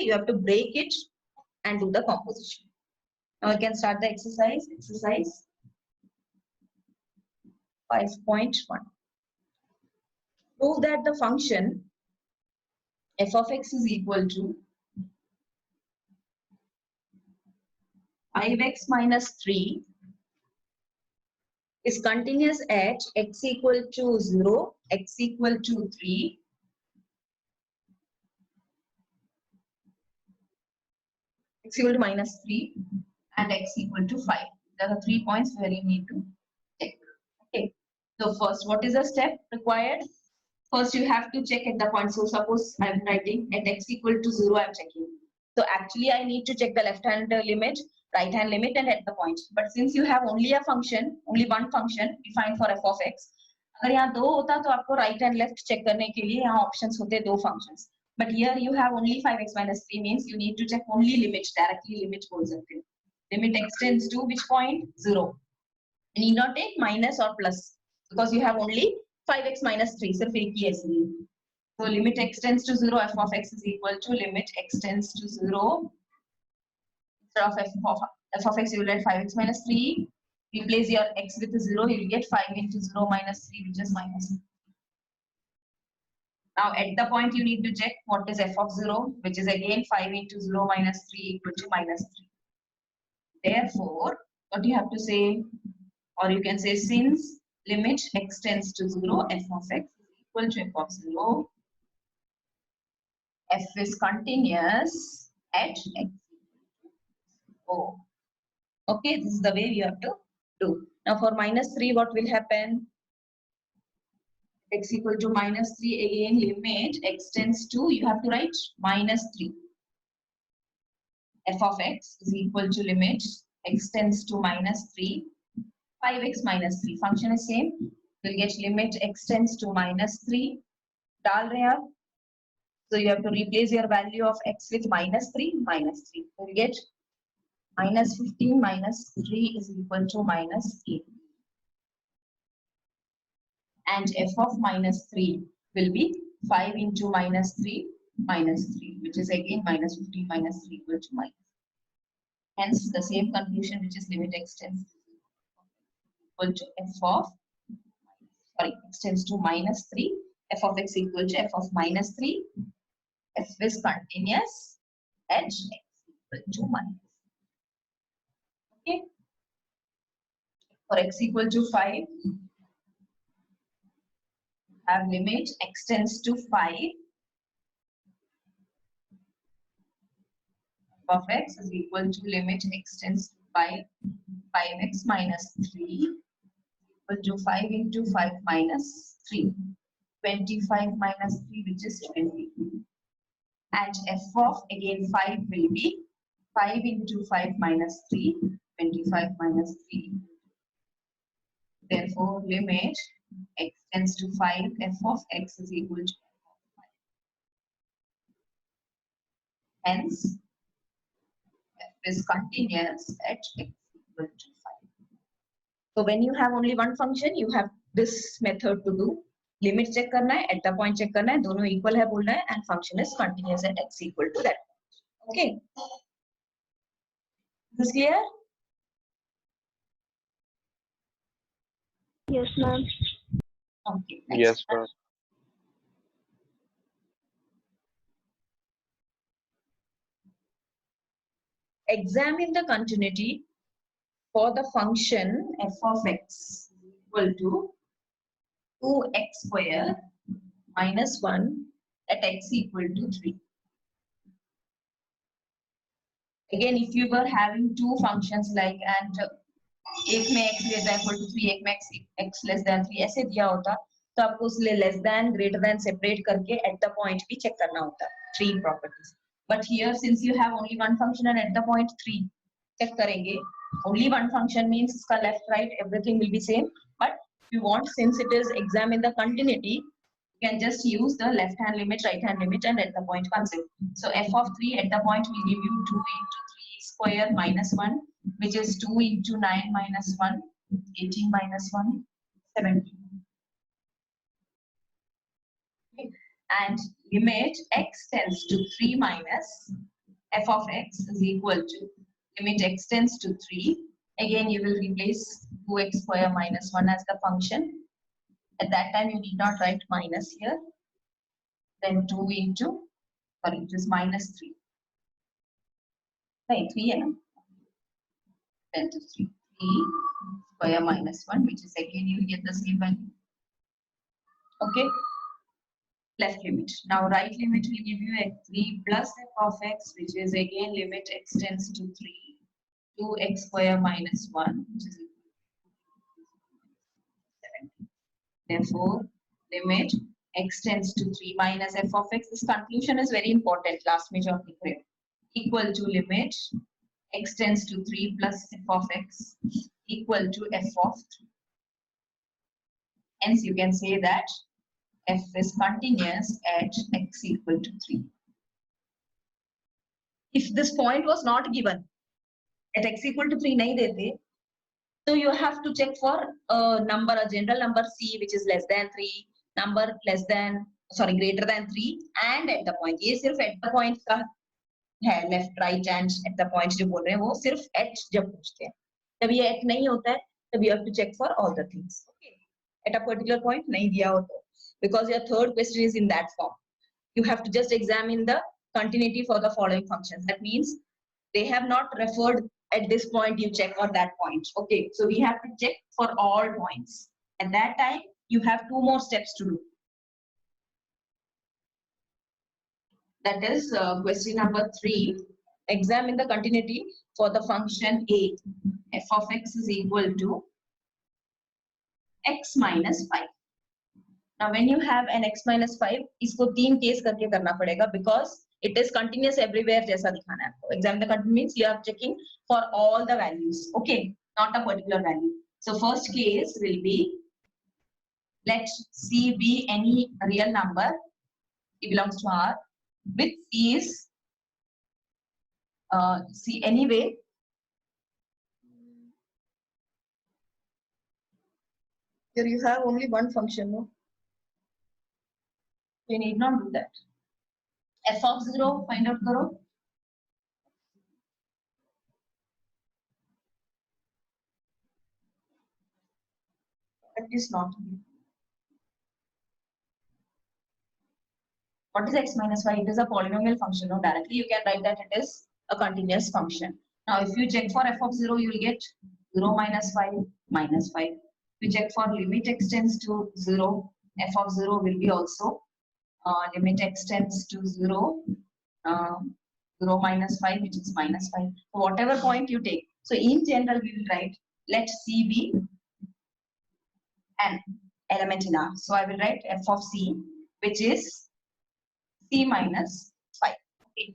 you have to break it and do the composition. Now we can start the exercise. Exercise 5.1. Prove that the function f of x is equal to 5x minus 3 is continuous at x equal to 0, x equal to 3, x equal to minus 3, and x equal to 5. There are 3 points where you need to check. Okay. So first, what is the step required? First, you have to check at the point. So suppose I am writing at x equal to 0, I am checking. So actually, I need to check the left hand limit, right hand limit, and at the point. But since you have only a function, only one function defined for f of x, अगर यहाँ दो होता तो आपको right and left check करने के लिए यहाँ options होते दो functions. But here you have only 5x minus 3 means you need to check only limit, directly limit बोल सकते हैं. Limit extends to which point? 0. You need not take minus or plus because you have only 5x minus 3. सिर्फ एक ही ऐसे ही. So limit extends to 0, f of x is equal to limit extends to 0. Instead of f of x, you will get 5x minus 3. Replace your x with 0, you will get 5 into 0 minus 3, which is minus 3. Now at the point you need to check what is f of 0, which is again 5 into 0 minus 3 equal to minus 3. Therefore, what you have to say, or you can say since limit extends to 0, f of x is equal to f of 0, f is continuous at x equal to 0. Okay, this is the way you have to do. Now for minus 3, what will happen? X equal to minus 3, again limit extends to, you have to write minus 3. F of x is equal to limit extends to minus 3, 5x minus 3. Function is same. We'll get limit extends to minus 3. डाल रहे हैं आप. So you have to replace your value of x with minus 3, minus 3. We'll get minus 15 minus 3 is equal to minus 8. And f of minus 3 will be 5 into minus 3 minus 3, which is again minus 15 minus 3 equal to minus. Hence the same conclusion, which is limit extends equal to f of, extends to minus 3, f of x equal to f of minus 3, f is continuous at x equal to minus. Okay. For x equal to 5, have limit extends to 5, f of x is equal to limit extends to 5x minus 3 equal to 5 into 5 minus 3, 25 minus 3, which is 20. And f of again 5 will be 5 into 5 minus 3, 25 minus 3. Therefore, limit extends to 5, f of x is equal to f of 5. Hence, f is continuous at x equal to 5. So when you have only one function, you have this method to do. Limit check करना है, at the point check करना है, दोनों equal है बोलना है, and function is continuous at x equal to that point. Okay. Is this clear? Yes, ma'am. Okay. Yes, ma'am. Examine the continuity for the function f of x equal to 2x square minus 1 at x equal to 3. Again, if you were having two functions like and एक में x greater than equal to 3, एक में x less than 3 ऐसे दिया होता तो आपको उसले less than greater than separate करके at the point भी check करना होता 3 properties. But here since you have only one function and at the point 3 check करेंगे. Only one function means इसका left right everything will be same. But if you want, since it is examine the continuity, you can just use the left hand limit, right hand limit, and at the point concept. So f of 3 at the point will give you 2 into 3 square minus 1, which is 2 into 9 minus 1, 18 minus 1, 17. Okay. And limit x tends to 3 minus f of x is equal to limit x tends to 3. Again, you will replace 2x square minus 1 as the function. At that time, you need not write minus here. Then 2 into, sorry, it is minus 3. Right, 3 and 10 to 3. 3 square minus 1, which is again, you will get the same value. Okay. Left limit. Now right limit will give you a 3 plus f of x, which is again limit x tends to 3, 2x square minus 1, which is equal to 7. Therefore, limit x tends to 3 minus f of x. This conclusion is very important, last measure of the grade. Equal to limit x tends to 3 plus f of x equal to f of 3. Hence, you can say that f is continuous at x equal to 3. If this point was not given, at x equal to 3 nahi dete, so you have to check for a number, a general number c which is less than 3, number less than, sorry, greater than 3, and at the point. ये सिर्फ at the point का है, left, right, and at the point जो बोल रहे हैं वो सिर्फ at जब पूछते हैं. जब ये at नहीं होता है, तब you have to check for all the things. Okay. At a particular point नहीं दिया हो तो, because your third question is in that form. You have to just examine the continuity for the following functions. That means they have not referred at this point, you check on that point. Okay, so we have to check for all points. At that time, you have 2 more steps to do. That is question number 3. Examine the continuity for the function a. F of x is equal to x minus 5. Now, when you have an x minus 5, इसको 3 case करके करना पड़ेगा because it is continuous everywhere जैसा दिखाना है आपको. Examine the continuity means you are checking for all the values. Okay, not a particular value. So first case will be, let C be any real number. It belongs to R. With C is C anyway. Here you have only one function, no? You need not do that. F of 0, find out karo. That is not. What is x minus 5? It is a polynomial function. No, directly you can write that it is a continuous function. Now, if you check for f of 0, you will get 0 minus 5 minus 5. If you check for limit x tends to 0, f of 0 will be also limit x tends to 0, 0 minus 5, which is minus 5. So whatever point you take. So in general, we will write, let C be an element in R. So I will write f of C, which is C minus 5. Okay.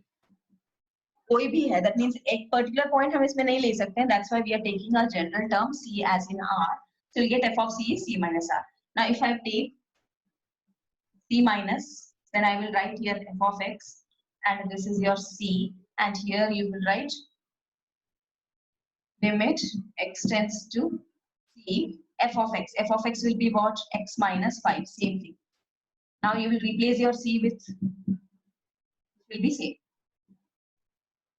कोई भी है, that means एक particular point हम इसमें नहीं ले सकते हैं. That's why we are taking a general term C as in R. So you get f of C is C minus R. Now if I take C minus, then I will write here f of x, and this is your C, and here you will write limit x tends to C, f of x. F of x will be what? X minus 5, same thing. Now you will replace your C with, will be same.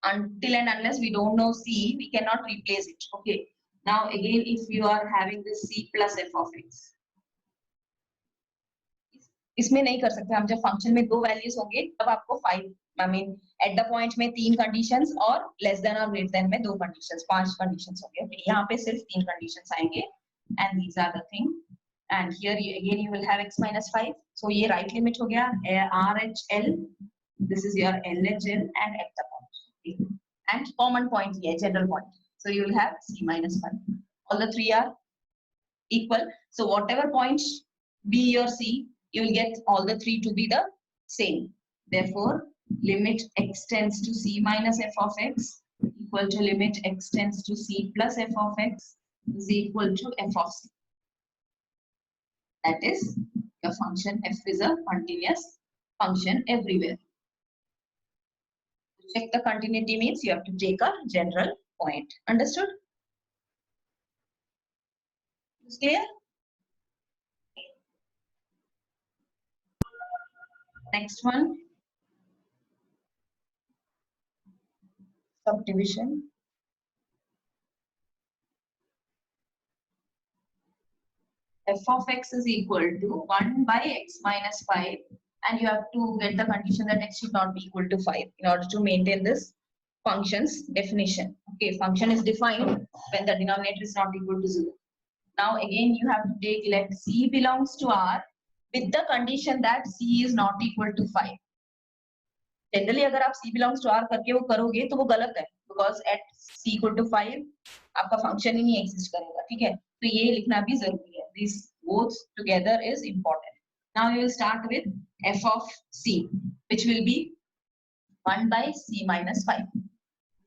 Until and unless we don't know C, we cannot replace it. Okay. Now again, if you are having this C plus f of x, इसमें नहीं कर सकते हम. जब function में 2 values होंगे तब आपको 5, I mean at the point में 3 कंडीशंस और लेस देन और ग्रेटर देन में 2 कंडीशंस, 5 कंडीशंस होंगे. ओके, यहाँ पे सिर्फ 3 कंडीशंस आएंगे, and these are the thing. And here again you will have x minus 5. So ये राइट लिमिट हो गया RHL. This is your LHL and at the point, and common point ये general point. So you will have C minus 5. All the 3 are equal. So whatever point be your C, you will get all the 3 to be the same. Therefore, limit x tends to C minus f of x equal to limit x tends to C plus f of x is equal to f of C. That is, your function f is a continuous function everywhere. To check the continuity means you have to take a general point. Understood? Is clear? Next one. subdivision. F of x is equal to 1 by x minus 5, and you have to get the condition that x should not be equal to 5 in order to maintain this function's definition. Okay, function is defined when the denominator is not equal to 0. Now again you have to take let C belongs to R with the condition that C is not equal to 5. Generally अगर आप C belongs to R करके वो करोगे तो वो गलत है, because at C equal to 5 आपका function ही नहीं exist करेगा, ठीक है? तो ये लिखना भी जरूरी है. These both together is important. Now we will start with f of C, which will be 1 by C minus 5.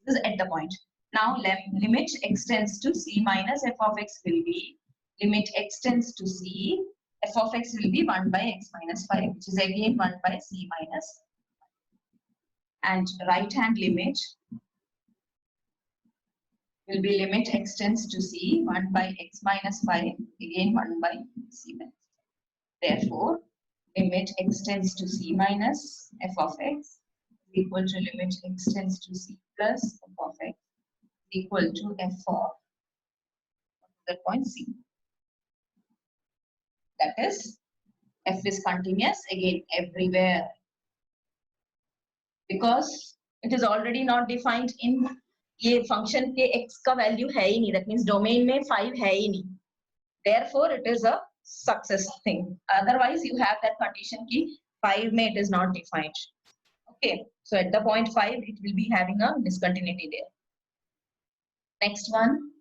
This is at the point. Now limit x tends to C minus f of x will be limit x tends to C. F of x will be 1 by x minus 5, which is again 1 by C minus 5. And right hand limit will be limit x tends to C 1 by x minus 5, again 1 by C minus 5. Therefore, limit x tends to C minus f of x is equal to limit x tends to C plus f of x equal to f of that point C. That is, f is continuous again everywhere, because it is already not defined in ये function के x का value है ही नहीं, that means domain में 5 है ही नहीं. Therefore, it is a success thing. Otherwise, you have that condition कि 5 में it is not defined. Okay, so at the point 5, it will be having a discontinuity there. Next one.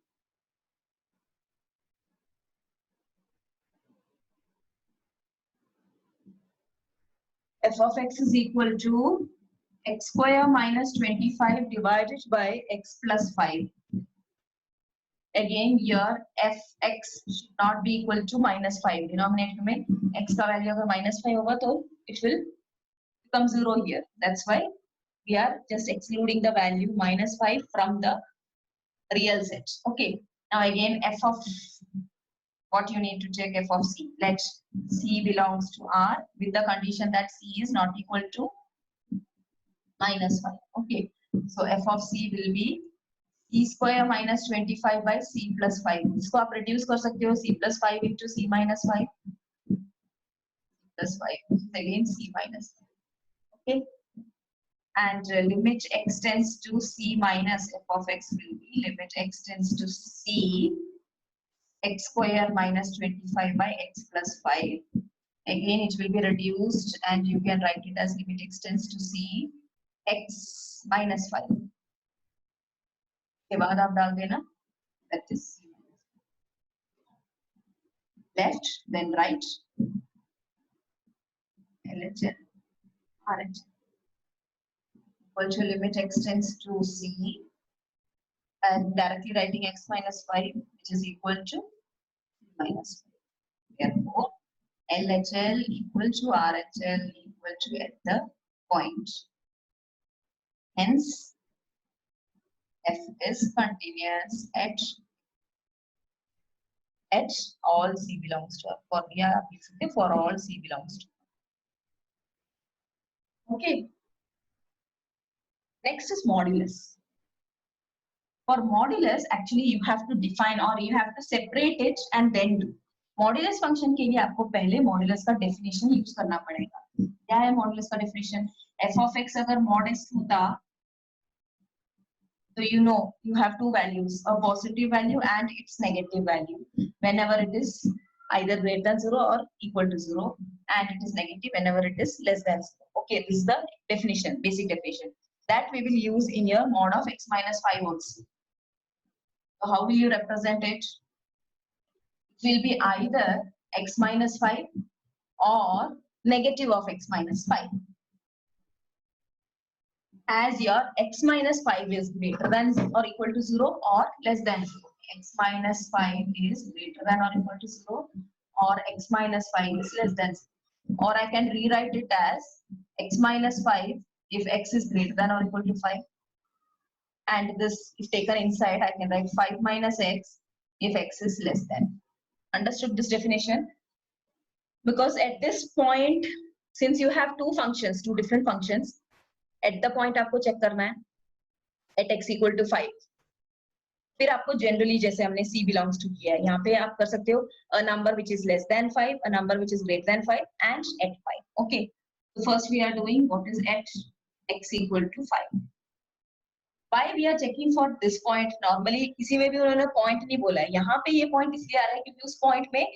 F of x is equal to x square minus 25 divided by x plus 5. Again, here fx should not be equal to minus 5. Denominator में x का value अगर minus 5 होगा तो it will become 0 here. That's why we are just excluding the value minus 5 from the real set. Okay. Now again, f of what you need to take f of C. Let C belongs to R with the condition that C is not equal to minus 5. Okay. So f of C will be C square minus 25 by C plus 5. इसको आप reduce कर सकते हो C plus 5 into C minus 5. Plus 5 again C minus 5. Okay. And limit x tends to C minus f of x will be limit x tends to C x square minus 25 by x plus 5. Again, it will be reduced and you can write it as limit x tends to C x minus 5. के बाद आप डाल देना, that is C left, then right, LHN, RHN. Also limit x tends to C and directly writing x minus 5, which is equal to minus 5. Therefore, LHL equal to RHL equal to at the point. Hence, f is continuous at all C belongs to R. For all C belongs to R. Okay. Next is modulus. For modulus, actually you have to define or you have to separate it and then do. Modulus function के लिए आपको पहले modulus का definition use करना पड़ेगा. क्या है modulus का definition? F of x अगर mod s होता, so you know you have two values, a positive value and its negative value. Whenever it is either greater than 0 or equal to 0, and it is negative whenever it is less than 0. Okay, this is the definition, basic definition. That we will use in your mod of x minus 5 also. So how will you represent it? It will be either x minus 5 or negative of x minus 5. As your x minus 5 is greater than or equal to 0 or less than 0. X minus 5 is greater than or equal to 0 or x minus 5 is less than 0. Or I can rewrite it as x minus 5 if x is greater than or equal to 5. And this, if taken inside, I can write 5 minus x if x is less than. Understood this definition? Because at this point, since you have two functions, two different functions, at the point आपको check करना है. at x equal to 5. फिर आपको generally जैसे हमने c belongs to किया है, यहाँ पे आप कर सकते हो a number which is less than 5, a number which is greater than 5, and at 5. Okay, so first we are doing what is at x equal to 5. Why we are checking for this point? Normally किसी में भी उन्होंने point नहीं बोला है, यहाँ पे ये point इसलिए आ रहा है क्योंकि उस point में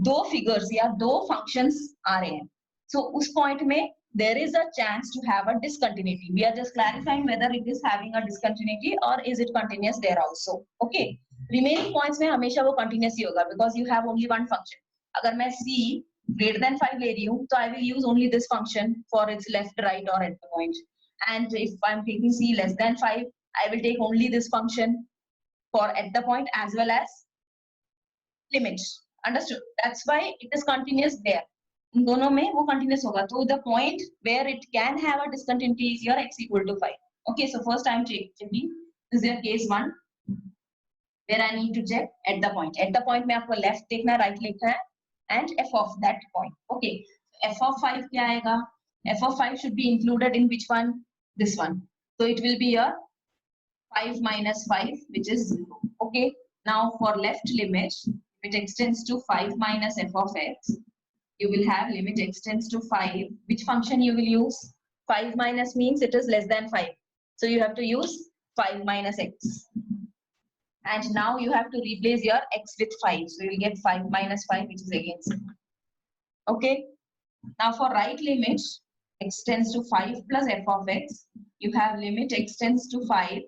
दो figures या दो functions आ रहे हैं. So उस point में there is a chance to have a discontinuity. We are just clarifying whether it is having a discontinuity or is it continuous there also. Okay. Remaining points में हमेशा वो continuous ही होगा because you have only one function. अगर मैं c greater than 5 ले रही हूँ तो I will use only this function for its left, right or at the point. And if I'm taking c less than 5, I will take only this function for at the point as well as limit. Understood? That's why it is continuous there. इन दोनों में वो continuous होगा. तो the point where it can have a discontinuity is your x equal to 5. Okay, so first I'm checking. This is your case 1 where I need to check at the point. At the point में आपको left देखना है, right लिखना है, and f of that point. Okay, f of 5 क्या आएगा? F of 5 should be included in which one? This one. So it will be your 5 minus 5, which is 0. Okay, now for left limit, it extends to 5 minus f of x. You will have limit extends to 5. Which function you will use? 5 minus means it is less than 5. So you have to use 5 minus x. And now you have to replace your x with 5. So you will get 5 minus 5, which is again 0. Okay. Now for right limit, extends to 5 plus f of x. You have limit extends to 5.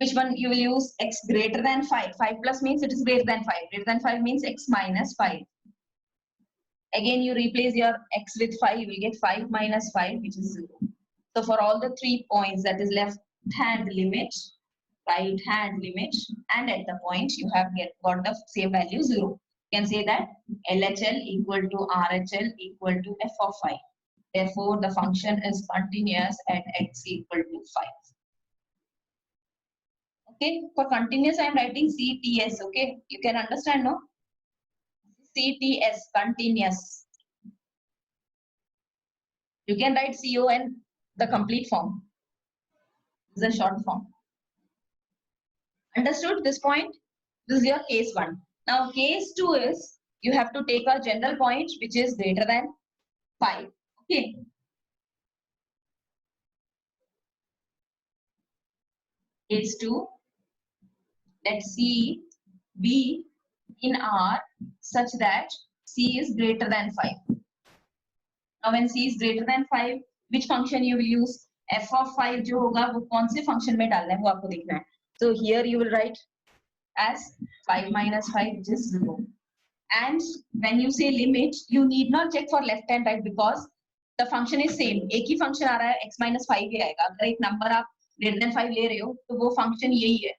Which one you will use? X greater than 5. 5 plus means it is greater than 5. Greater than 5 means x minus 5. Again, you replace your x with 5. You will get 5 minus 5, which is 0. So for all the 3 points, that is left hand limit, right hand limit, and at the point, you have got the same value 0. You can say that LHL equal to RHL equal to f of 5. Therefore, the function is continuous at x equal to 5. Okay, for continuous I am writing CTS. Okay, you can understand, no? CTS, continuous. You can write CON, the complete form. This is a short form. Understood this point? This is your case 1. Now case 2 is you have to take a general point which is greater than 5. Okay. Case 2. Let C be in R such that C is greater than 5. Now when C is greater than 5, which function you will use? F of 5 जो होगा वो कौन से function में डालना है वो आपको देखना है. So here you will write as 5 minus 5, which is 0. And when you say limit, you need not check for left and right because the function is same. एक ही function आ रहा है, x minus 5 ही आएगा. अगर एक number आप greater than 5 ले रहे हो तो वो function यही है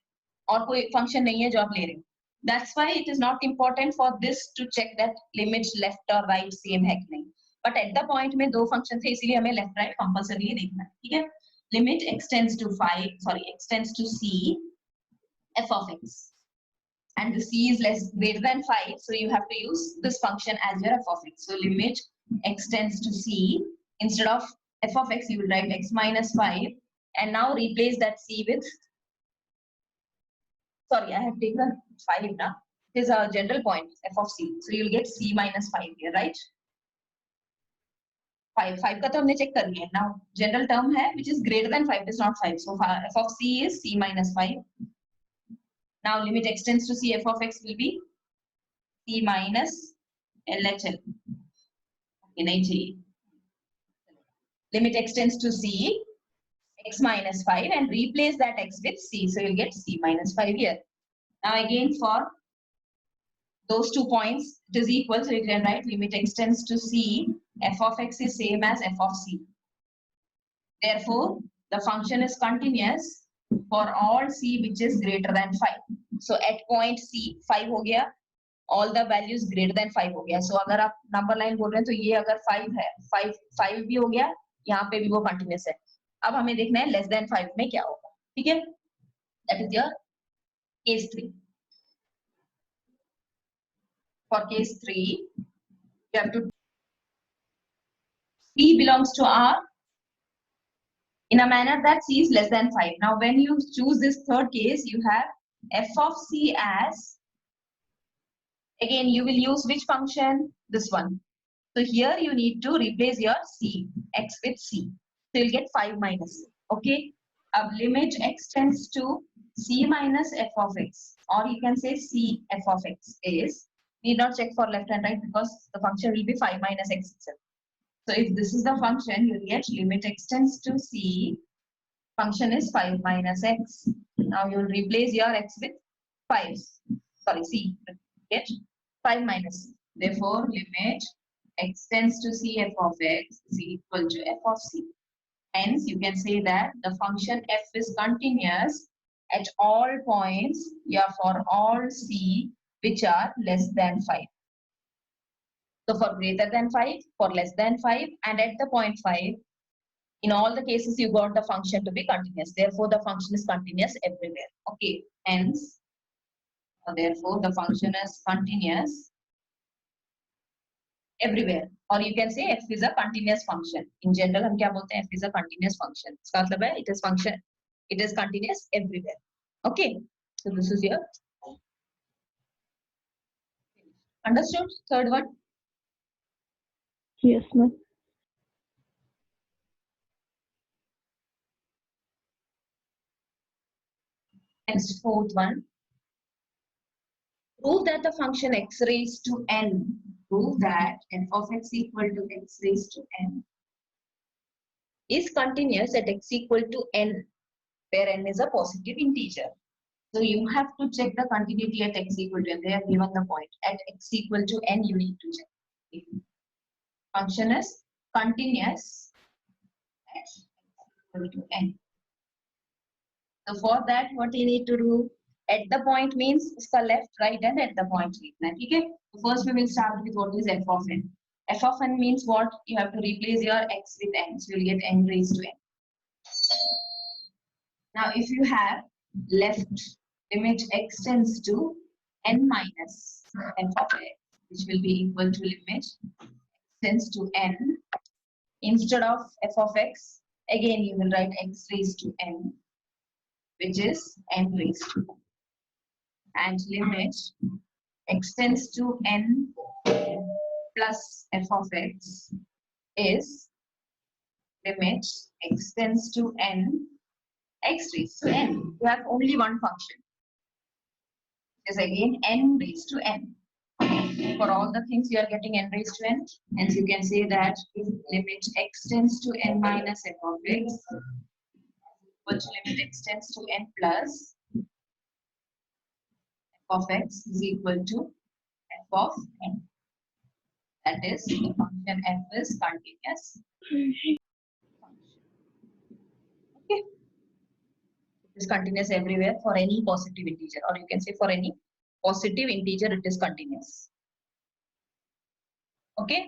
और कोई function नहीं है जो आप ले रहे हो. That's why it is not important for this to check that limit left or right same है कि नहीं. But at the point में दो function थे इसीलिए हमें left right compulsory देखना है. ठीक है? Limit extends to extends to c f of x. And the c is greater than 5, so you have to use this function as your f of x. So limit extends to c. Instead of f of x, you will write x minus 5, and now replace that c with. Sorry, I have taken 5 now. It is a general point f of c. So you will get c minus 5 here, right? 5 का तो हमने check कर लिया. Now general term है which is greater than 5, it is not 5. So f of c is c minus 5. Now limit extends to c, f of x will be c minus LHL. Okay, नहीं चाहिए. Limit extends to c, x minus 5, and replace that x with c. So you'll get c minus 5 here. Now again for those 2 points, it is equal. So you can write limit extends to c, f of x is same as f of c. Therefore, the function is continuous for all c which is greater than 5. So at point c 5 हो गया, all the values greater than 5 हो गया. So अगर आप number line बोल रहे हैं तो ये अगर 5 है, 5 भी हो गया, यहाँ पे भी वो continuous है. अब हमें देखना है less than 5 में क्या होगा. ठीक है? That is your case 3. For case 3, you have to C belongs to R in a manner that c is less than 5. Now when you choose this third case, you have f of c as, again you will use which function? This one. So here you need to replace your c, x with c. So you'll get 5 minus c. Okay. Limit x tends to c minus f of x, or you can say c f of x is, need not check for left and right because the function will be 5 minus x itself. So if this is the function, you get limit x tends to c, function is 5 minus x. Now you will replace your x with 5, sorry c, get 5 minus c. Therefore limit x tends to c f of x is equal to f of c. Hence you can say that the function f is continuous at all points, yeah, for all c which are less than 5. So for greater than 5, for less than 5, and at the point 5, in all the cases you got the function to be continuous. Therefore the function is continuous everywhere. Okay. Hence, therefore the function is continuous everywhere, or you can say f is a continuous function. In general हम क्या बोलते हैं? F is a continuous function. इसका मतलब है it is function, it is continuous everywhere. Okay. So this is your understood. Third one. Yes, ma'am. Next, fourth one. Prove that the function x raised to n, prove that f of x equal to x raised to n is continuous at x equal to n, where n is a positive integer. So you have to check the continuity at x equal to n. They have given the point. At x equal to n, you need to check. Okay. Function is continuous at x equal to n. So for that, what you need to do? At the point means iska left, right, and at the point लिखना है. Okay. First we will start with what is f of n. F of n means what? You have to replace your x with n. So you'll get n raised to n. Now if you have left limit x tends to n minus f of x, which will be equal to limit x tends to n, instead of f of x, again you will write x raised to n, which is n raised to n. And limit x tends to n plus f of x is limit x tends to n x raised to n. You have only one function. Is again n raised to n. For all the things you are getting n raised to n. Hence you can say that if limit x tends to n minus f of x, which limit x tends to n plus f of x is equal to f of n. That is, the function f is continuous. Okay. It is continuous everywhere for any positive integer, or you can say for any positive integer it is continuous. Okay.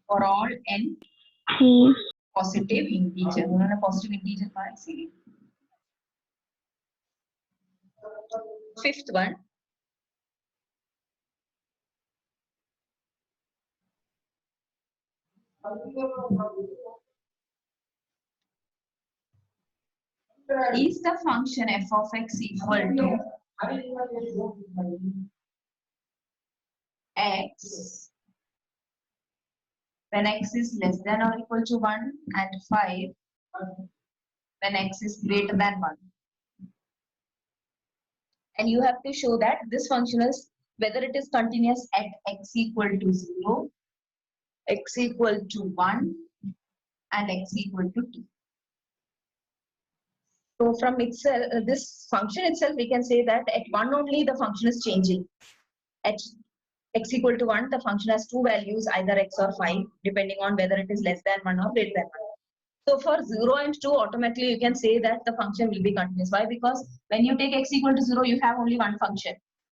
For all n positive integer. उन्होंने positive integer कहा इसीलिए. Fifth one. Is the function f of x equal to x when x is less than or equal to 1 and 5 when x is greater than 1? And you have to show that this function is whether it is continuous at x equal to 0, x equal to 1 and x equal to 2. So from itself, this function itself, we can say that at 1 only the function is changing. At x equal to 1, the function has two values, either x or 5, depending on whether it is less than 1 or greater than 1. So for 0 and 2, automatically you can say that the function will be continuous. Why? Because when you take x equal to 0, you have only one function,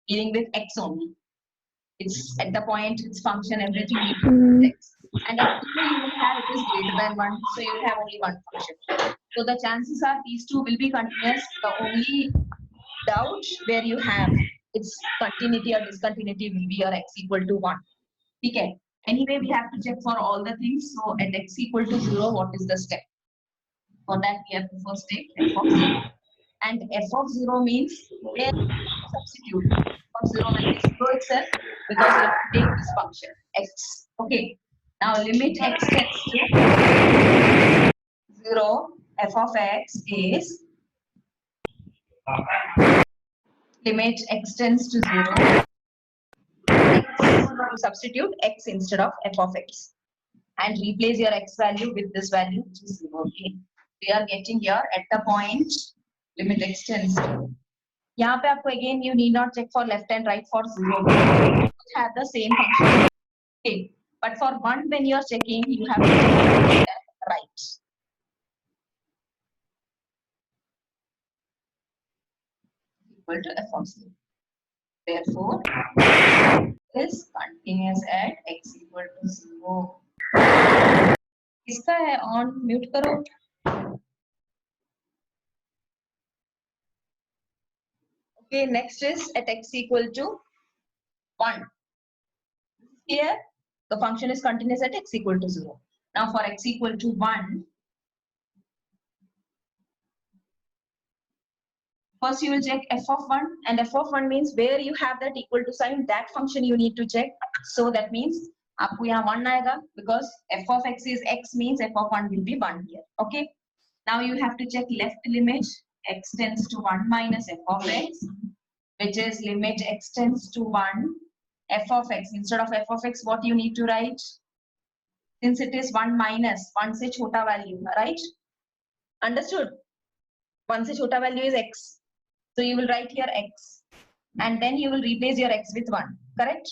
dealing with x only. It's at the point, its function, everything is x. And at 2, you will have it is greater than 1, so you will have only one function. So the chances are these two will be continuous. The only doubt where you have its continuity or discontinuity will be your x equal to 1. Okay. Anyway, we have to check for all the things. So at x equal to 0, what is the step? For that, we have to first take f of 0. And f of 0 means where substitute. F of 0 will be 0 itself because you have to take this function x. Okay. Now limit x tends to 0. F of x is limit x tends to 0. X, substitute x instead of f of x and replace your x value with this value which is 0. Okay. We are getting here at the point limit x tends to. यहाँ पे आपको again you need not check for left and right for 0. Both have the same function. Okay. But for 1 when you are checking you have to check left and right. Equal to f of 0. Therefore, is continuous at x equal to 0. किसका है on mute करो. Okay, next is at x equal to 1. Here, the function is continuous at x equal to 0. Now for x equal to 1, first you will check f of 1 and f of 1 means where you have that equal to sign, that function you need to check. So that means आपको यहाँ 1 आएगा because f of x is x means f of 1 will be 1 here. Okay. Now you have to check left limit x tends to 1 minus f of x, which is limit x tends to 1 f of x. Instead of f of x, what you need to write? Since it is 1 minus 1 se chota value, right? Understood? 1 se chota value is x. So you will write here x and then you will replace your x with 1, correct?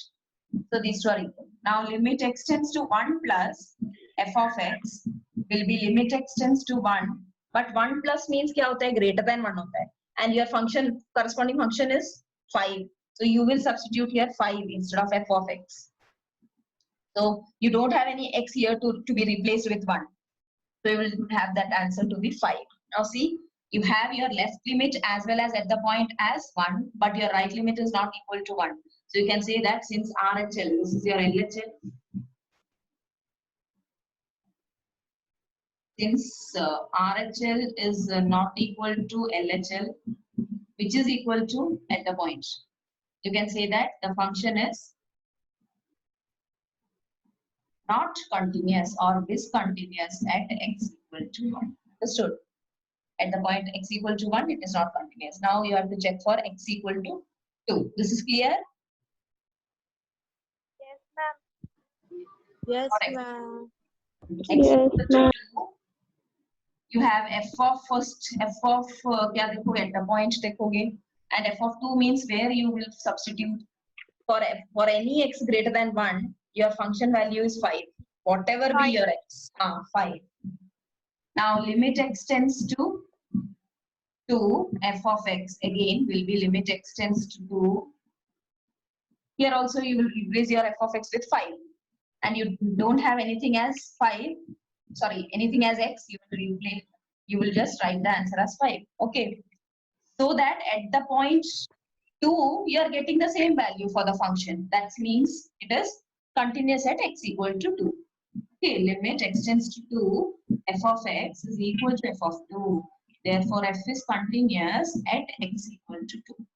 So these two are equal. Now limit x tends to 1 plus f of x will be limit x tends to 1. But 1 plus means kya hota hai? Greater than 1 hota hai. And your function, corresponding function is 5. So you will substitute here 5 instead of f of x. So you don't have any x here to be replaced with 1. So you will have that answer to be 5. Now see, you have your left limit as well as at the point as 1, but your right limit is not equal to 1. So you can say that since RHL, this is your LHL. Since RHL is not equal to LHL, which is equal to at the point, you can say that the function is not continuous or discontinuous at x equal to 1. Understood? At the point x equal to 1, it is not continuous. Now you have to check for x equal to 2. This is clear? Yes, ma'am. Yes, ma'am. X equal to 2. You have f of first, f of kya dekhoge at the point dekhoge, and f of 2 means where you will substitute for f, for any x greater than 1, your function value is 5. Whatever be your x, 5. Now limit x tends to 2, f of x again will be limit x tends to 2. Here also you will replace your f of x with 5. And you don't have anything as 5, sorry, anything as x, you will replace, you will just write the answer as 5. Okay. So that at the point 2, you are getting the same value for the function. That means it is continuous at x equal to 2. Okay, limit x tends to 2, f of x is equal to f of 2. Therefore, f is continuous at x equal to 2.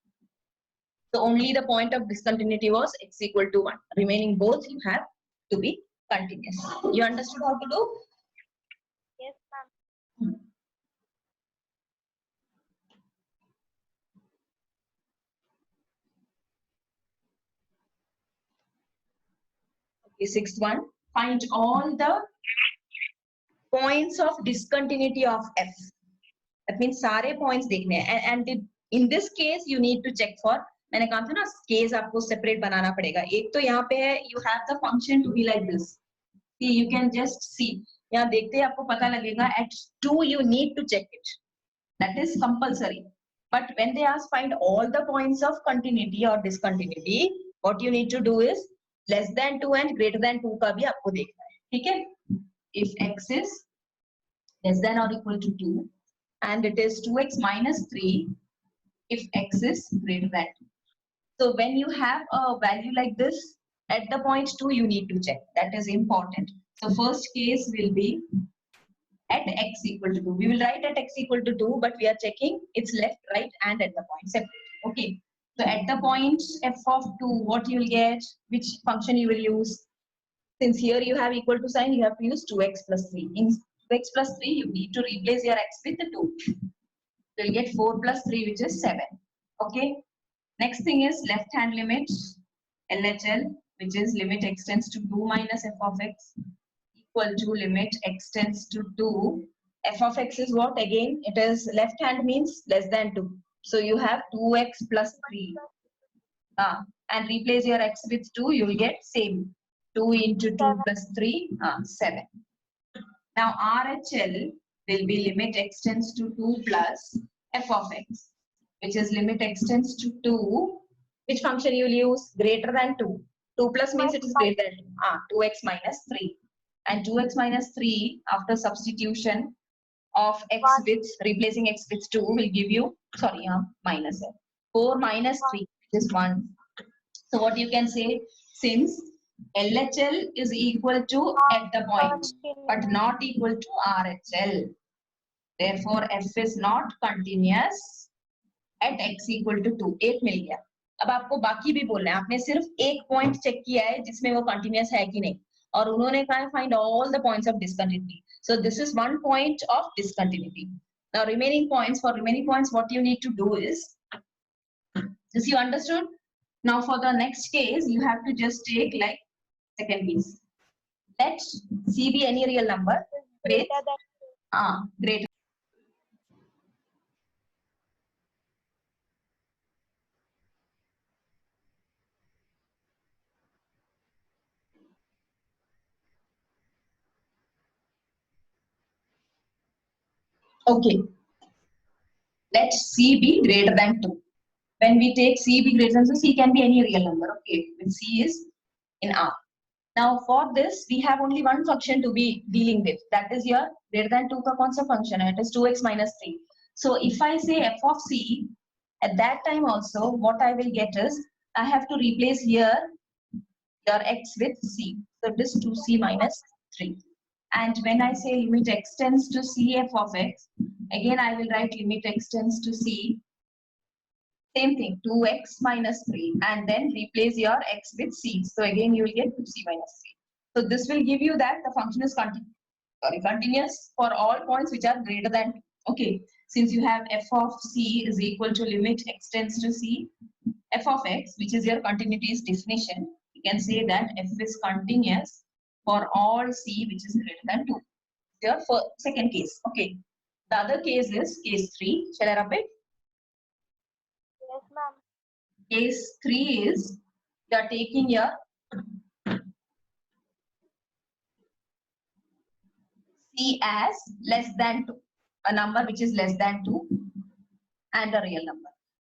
So only the point of discontinuity was x equal to 1. Remaining both you have to be continuous. You understood how to do? Yes, ma'am. Okay, sixth one. Find all the points of discontinuity of f. That means सारे points देखने हैं. And in this case you need to check for. मैंने कहा था ना case आपको separate बनाना पड़ेगा. एक तो यहाँ पे है you have the function to be like this. See, you can just see. यहाँ देखते ही आपको पता लगेगा at 2 you need to check it. That is compulsory. But when they ask find all the points of continuity or discontinuity, what you need to do is less than 2 and greater than 2 का भी आपको देखना है. ठीक है? If x is less than or equal to 2 and it is 2x minus 3 if x is greater than 2. So when you have a value like this At the point 2, you need to check. That is important. So first case will be at x equal to 2. We will write at x equal to 2, but we are checking its left, right, and at the point separate. Okay. So at the point f of 2, what you will get? Which function you will use? Since here you have equal to sign, you have to use 2x plus 3. In 2x plus 3, you need to replace your x with the 2. So you'll get 4 plus 3, which is 7. Okay. Next thing is left hand limit, LHL, which is limit x tends to 2 minus f of x equal to limit x tends to 2. F of x is what? Again, it is left hand means less than 2. So you have 2x plus 3. And replace your x with 2, you will get same. 2 into 2 plus 3, 7. Now RHL will be limit x tends to 2 plus f of x, which is limit x tends to 2. Which function you will use? Greater than 2. 2 plus means it is greater than 2. 2x minus 3. And 2x minus 3 after substitution of x with replacing x with 2 will give you, sorry, minus 4 minus 3, which is 1. So what you can say, since LHL is equal to at the point, but not equal to RHL. Therefore, f is not continuous at x equal to 2. 8 मिल गया. अब आपको बाकी भी बोलना है. आपने सिर्फ एक पॉइंट चेक किया है जिसमें वो कंटिन्यूअस है कि नहीं, और उन्होंने कहा find all the points of discontinuity. So this is one point of discontinuity. Now remaining points, for remaining points, what you need to do is, this you understood. Now for the next case, you have to just take like second case. Let C be any real number with greater. Okay. Let C be greater than 2. When we take C be greater than 2, C can be any real number. Okay. When C is in R. Now for this, we have only one function to be dealing with. That is your greater than 2 ka kaun sa function hai? It is 2x minus 3. So if I say f of C, at that time also, what I will get is, I have to replace here your x with C. So it is 2C minus 3. And when I say limit x tends to C f of x, again I will write limit x tends to C. Same thing, 2x minus 3, and then replace your x with C. So again you will get 2C minus 3. So this will give you that the function is continuous for all points which are greater than 2. Okay, since you have f of C is equal to limit x tends to C, f of x, which is your continuity's definition, you can say that f is continuous for all C which is greater than 2. Your second case. Okay, the other case is case 3. Shall I repeat? Yes, ma'am. Case 3 is, you are taking your C as less than 2, a number which is less than 2 and a real number.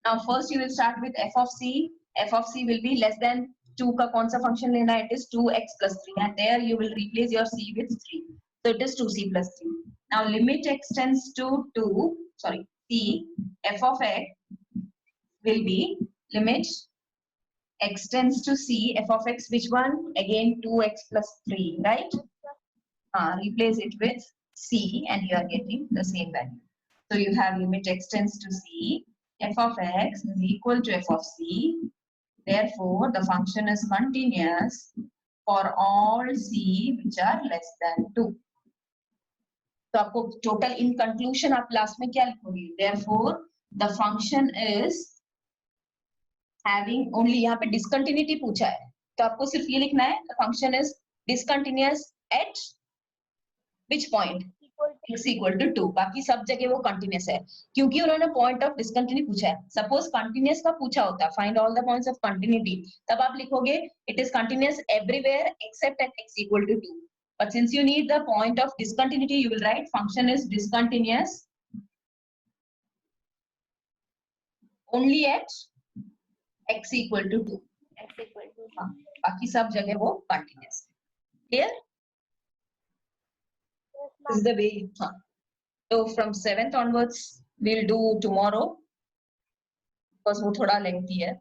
Now first you will start with f of C. F of C will be less than 2 का कौन सा function लेना है? It is 2x plus 3, and there you will replace your C with 3. So it is 2C plus 3. Now limit x tends to 2, sorry, C, f of x will be limit x tends to C, f of x, which one? Again 2x plus 3, right? Replace it with C and you are getting the same value. So you have limit x tends to C, f of x is equal to f of C. Therefore, the function is continuous for all C which are less than 2. So आपको total in conclusion आप last में क्या लिखोगे? Therefore, the function is having only, यहाँ पे discontinuity पूछा है, तो आपको सिर्फ ये लिखना है, the function is discontinuous at which point? x equal to 2. बाकी सब जगह वो continuous है, क्योंकि उन्होंने point of discontinuity पूछा है. Suppose continuous का पूछा होता, find all the points of continuity, तब आप लिखोगे it is continuous everywhere except at x equal to 2. But since you need the point of discontinuity, you will write function is discontinuous only at x equal to 2. X equal to बाकी सब जगह वो continuous. Clear? This is the way. So from 7th onwards, we'll do tomorrow because वो थोड़ा lengthy है.